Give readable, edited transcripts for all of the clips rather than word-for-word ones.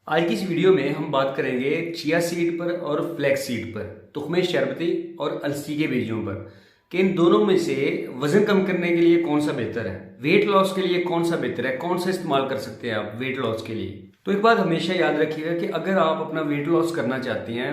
आज की इस वीडियो में हम बात करेंगे चिया सीड पर और फ्लैक्स सीड पर, तुख्मे शरबती और अलसी के बीजों पर कि इन दोनों में से वजन कम करने के लिए कौन सा बेहतर है, वेट लॉस के लिए कौन सा बेहतर है, कौन सा इस्तेमाल कर सकते हैं आप वेट लॉस के लिए। तो एक बात हमेशा याद रखिएगा कि अगर आप अपना वेट लॉस करना चाहते हैं,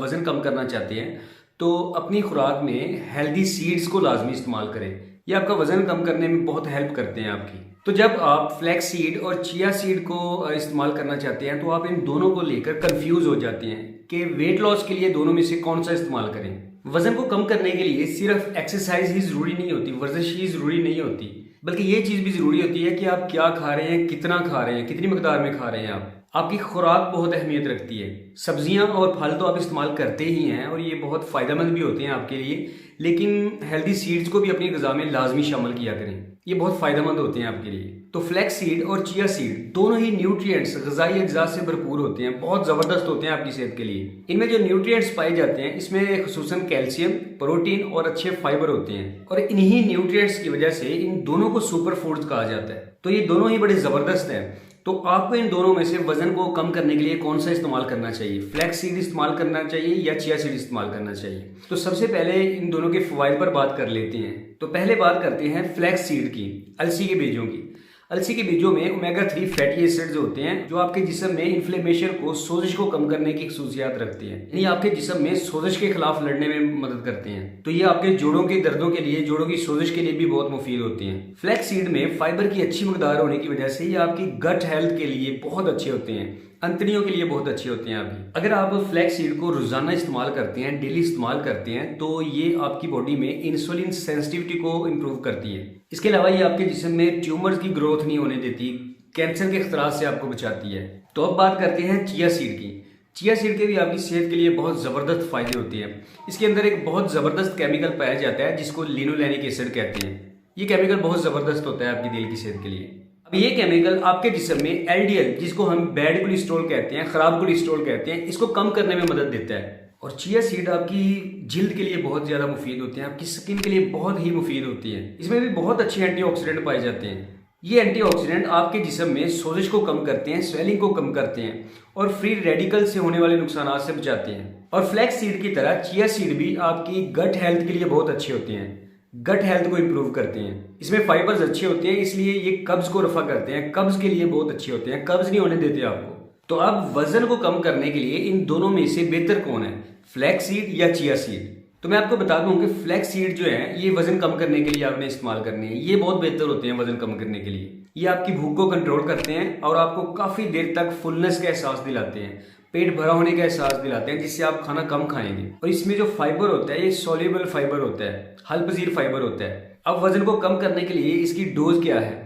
वजन कम करना चाहते हैं, तो अपनी खुराक में हेल्दी सीड्स को लाजमी इस्तेमाल करें। ये आपका वजन कम करने में बहुत हेल्प करते हैं आपकी। तो जब आप फ्लैक्स सीड और चिया सीड को इस्तेमाल करना चाहते हैं तो आप इन दोनों को लेकर कंफ्यूज हो जाते हैं कि वेट लॉस के लिए दोनों में से कौन सा इस्तेमाल करें। वजन को कम करने के लिए सिर्फ एक्सरसाइज ही जरूरी नहीं होती, वर्जिश ही जरूरी नहीं होती, बल्कि ये चीज भी जरूरी होती है कि आप क्या खा रहे हैं, कितना खा रहे हैं, कितनी मकदार में खा रहे हैं। आप आपकी खुराक बहुत अहमियत रखती है। सब्जियां और फल तो आप इस्तेमाल करते ही हैं और ये बहुत फायदेमंद भी होते हैं आपके लिए, लेकिन हेल्दी सीड्स को भी अपनी ग़िज़ा में लाजमी शामिल किया करें, ये बहुत फायदेमंद होते हैं आपके लिए। तो फ्लैक्स सीड और चिया सीड दोनों ही न्यूट्रिएंट्स ग़िज़ाई अज्जा से भरपूर होते हैं, बहुत ज़बरदस्त होते हैं आपकी सेहत के लिए। इनमें जो न्यूट्रिएंट्स पाए जाते हैं इसमें खुसूसन कैल्शियम, प्रोटीन और अच्छे फाइबर होते हैं और इन्हीं न्यूट्रिएंट्स की वजह से इन दोनों को सुपर फूड्स कहा जाता है। तो ये दोनों ही बड़े ज़बरदस्त हैं। तो आपको इन दोनों में से वजन को कम करने के लिए कौन सा इस्तेमाल करना चाहिए, फ्लैक्स सीड इस्तेमाल करना चाहिए या चिया सीड इस्तेमाल करना चाहिए। तो सबसे पहले इन दोनों के फवायद पर बात कर लेते हैं। तो पहले बात करते हैं फ्लैक्स सीड की, अलसी के बीजों की। अलसी के बीजों में ओमेगा 3 फैटी एसिड्स होते हैं जो आपके जिस्म में इन्फ्लेमेशन को, सोजिश को कम करने की खसूसियात रखते हैं, यानी आपके जिस्म में सोजिश के खिलाफ लड़ने में मदद करते हैं। तो ये आपके जोड़ों के दर्दों के लिए, जोड़ों की सोजिश के लिए भी बहुत मुफीद होती हैं। फ्लैक्स सीड में फाइबर की अच्छी मकदार होने की वजह से ये आपकी गट हेल्थ के लिए बहुत अच्छे होते हैं, अंतड़ियों के लिए बहुत अच्छे होते हैं। अभी अगर आप फ्लैक्स सीड को रोजाना इस्तेमाल करते हैं, डेली इस्तेमाल करते हैं, तो ये आपकी बॉडी में इंसुलिन सेंसिटिविटी को इम्प्रूव करती है। इसके अलावा ये आपके जिस्म में ट्यूमर्स की ग्रोथ नहीं होने देती, कैंसर के खतरात से आपको बचाती है। तो अब बात करते हैं चिया सीड की। चिया सीड के भी आपकी सेहत के लिए बहुत ज़बरदस्त फायदे होते हैं। इसके अंदर एक बहुत ज़बरदस्त केमिकल पाया जाता है जिसको लिनोलेनिक एसिड कहते हैं। ये केमिकल बहुत ज़बरदस्त होता है आपकी दिल की सेहत के लिए। अब ये केमिकल आपके जिस्म में एलडीएल, जिसको हम बैड कोलेस्ट्रॉल कहते हैं, खराब कोलेस्ट्रॉल कहते हैं, इसको कम करने में मदद देता है। और चिया सीड आपकी जिल्द के लिए बहुत ज़्यादा मुफीद होते हैं, आपकी स्किन के लिए बहुत ही मुफीद होती है। इसमें भी बहुत अच्छे एंटीऑक्सीडेंट पाए जाते हैं। ये एंटीऑक्सीडेंट आपके जिस्म में सोजिश को कम करते हैं, स्वेलिंग को कम करते हैं और फ्री रेडिकल से होने वाले नुकसान से बचाते हैं। और फ्लैक्स सीड की तरह चिया सीड भी आपकी गट हेल्थ के लिए बहुत अच्छे होते हैं, गट हेल्थ को इम्प्रूव करते हैं। इसमें फाइबर्स अच्छे होते हैं, इसलिए ये कब्ज को रफा करते हैं, कब्ज के लिए बहुत अच्छे होते हैं, कब्ज नहीं होने देते आपको। तो अब वजन को कम करने के लिए इन दोनों में से बेहतर कौन है, फ्लैक्स सीड या चिया सीड? तो मैं आपको बता दूं कि फ्लैक्स सीड जो है ये वजन कम करने के लिए आपने इस्तेमाल करनी है। ये बहुत बेहतर होते हैं वजन कम करने के लिए। ये आपकी भूख को कंट्रोल करते हैं और आपको काफी देर तक फुलनेस का एहसास दिलाते हैं, पेट भरा होने का एहसास दिलाते हैं, जिससे आप खाना कम खाएंगे। और इसमें जो फाइबर होता है ये सोल्यूबल फाइबर होता है, हल पजीर फाइबर होता है। अब वजन को कम करने के लिए इसकी डोज क्या है,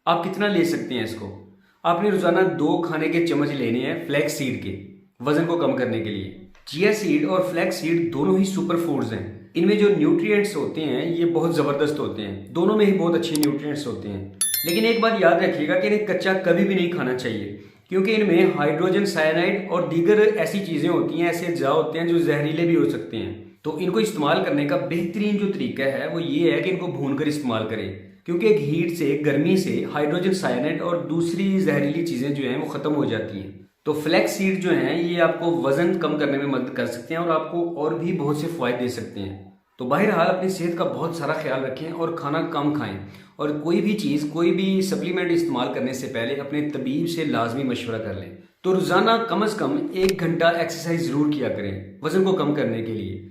आप कितना ले सकते हैं इसको? आपने रोजाना 2 खाने के चम्मच लेने हैं फ्लैक्स सीड के वजन को कम करने के लिए। चिया सीड और फ्लैक्स सीड दोनों ही सुपर फूड्स हैं। इनमें जो न्यूट्रिएंट्स होते हैं ये बहुत जबरदस्त होते हैं, दोनों में ही बहुत अच्छे न्यूट्रिएंट्स होते हैं। लेकिन एक बात याद रखिएगा कि इन्हें कच्चा कभी भी नहीं खाना चाहिए, क्योंकि इनमें हाइड्रोजन साइनाइड और दीगर ऐसी चीजें होती हैं, ऐसे अज्जा होते हैं जो जहरीले भी हो सकते हैं। तो इनको इस्तेमाल करने का बेहतरीन जो तरीका है वो ये है कि इनको भूनकर इस्तेमाल करें, क्योंकि एक हीट से, गर्मी से हाइड्रोजन साइनाइड और दूसरी जहरीली चीजें जो हैं वो खत्म हो जाती हैं। तो फ्लैक्स सीड जो हैं ये आपको वजन कम करने में मदद कर सकते हैं और आपको और भी बहुत से फायदे दे सकते हैं। तो बहरहाल अपनी सेहत का बहुत सारा ख्याल रखें और खाना कम खाएं, और कोई भी चीज़, कोई भी सप्लीमेंट इस्तेमाल करने से पहले अपने तबीब से लाजमी मशवरा कर लें। तो रोज़ाना कम से कम 1 घंटा एक्सरसाइज ज़रूर किया करें वजन को कम करने के लिए।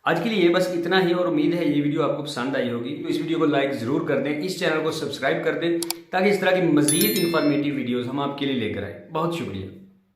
आज के लिए बस इतना ही, और उम्मीद है ये वीडियो आपको पसंद आई होगी। तो इस वीडियो को लाइक ज़रूर कर दें, इस चैनल को सब्सक्राइब कर दें, ताकि इस तरह की मज़ीद इंफॉर्मेटिव वीडियोज़ हम आपके लिए लेकर आए। बहुत शुक्रिया।